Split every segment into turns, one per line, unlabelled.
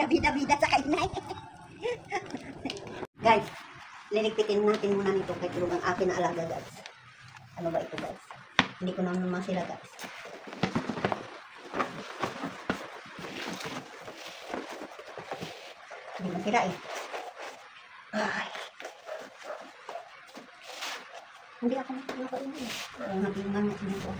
bida-bida sa kainay. Guys, liligpitin natin muna nito kay tulog ang akin na alaga, guys. Ano ba ito, guys? Hindi ko naman masila, guys. Hindi masira eh. Ay. Hindi ako nakakainin eh. Ang natingan niya dito.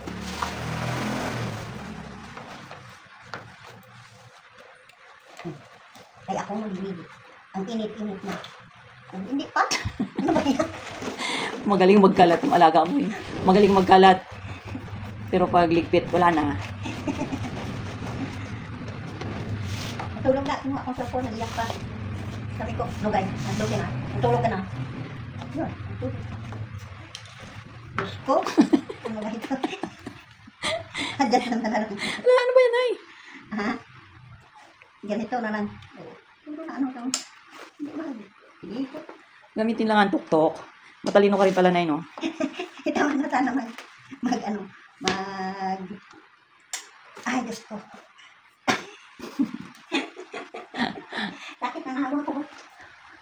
Kaya ako malibig. Ang init-init na. Hindi pa. Ano ba yan?
Magaling magkalat yung alaga mo eh. Magaling magkalat. Pero pag ligpit, wala na.
Natulog na. Kung akong cellphone, nag-iyak pa. Sabi ko, no guys, natulog ka na. Natulog ka na. Yun, natulog. Diyos ko. Ano ba ito? Adyan na lang.
Ano ba yan ay?
Ha? Ganito na lang. Ano na, ano ka? Hindi ba? Hindi ko.
Gamitin lang ang tuktok. Matalino ka rin pala na no?
Ito na sana ay, Diyos ko. Sakit na nga ko.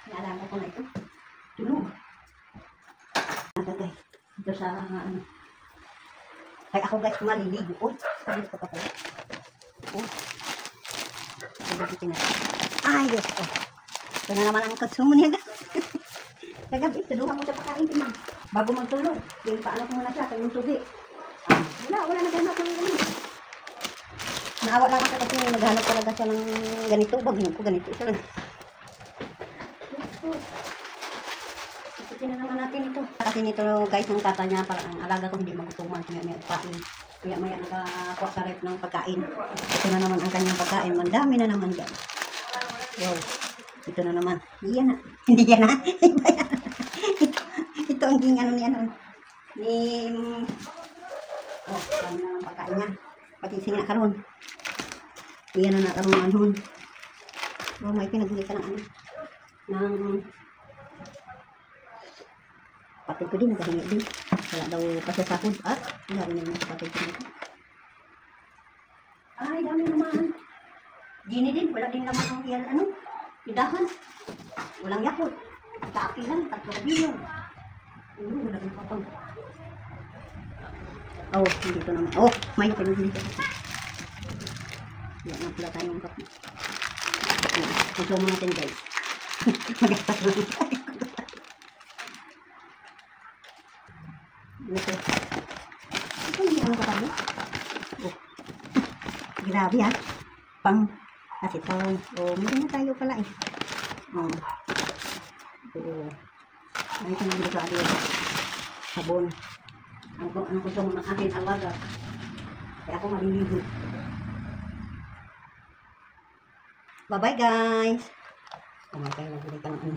Naalala ko na ito. Tulog. Guys, ito sa ano. Kaya ako guys, maliligo. Oh, sabi ko pa pala. Oh. Ay, Diyos ko. Ito na naman ang konsumo niya guys. Kagabi, tulungan mo siya pakain din. Bago magtulog. Yung paano ko muna siya, kayong tubi. Wala na ganap ng ganito. Naawa lang ako kasi naghanap talaga siya ng ganito. Bagay ko ganito siya lang. Ikutin na naman natin ito. Kasi nito guys, ng tata niya, para ang alaga ko hindi magutuman. Kaya may pagkain. Kaya may nakakuha sa rep ng pagkain. Ito na naman ang kanyang pagkain. Mandami na naman guys. Wow. Ito na naman. Hindi yan na. Hindi yan na. Ito ang ano niya nun. Oh, dami na ng pagkain niya. Pati singa karon. Iyan na nakarong anhon. Oh, may pinagbili ka ng ano. Ng patid ko din, nakahingi din. Wala daw pasasakod. Wala rin naman sa patid ko dito. Ay, dami naman. Gini din, wala din naman ang iyan, ano, pidahan. Walang yakot. Kaapi lang, 3 bilyon. Wala din papang. Oh, dito naman. Oh, may pinagbili ka. Wala na pala tayong kape. Puso mo natin guys. Magastas lang. Ito. Ito hindi ano kapag oh. Grabe ha. Pang asitong. Oh, meron na tayo pala eh. Oh. Oh. Ay, ito nabili ko atin. Sabon. Ang gusto mo ng akin alaga. Kaya ako maliligo. Bye-bye guys. Oh my God, nagbili ka ng ano.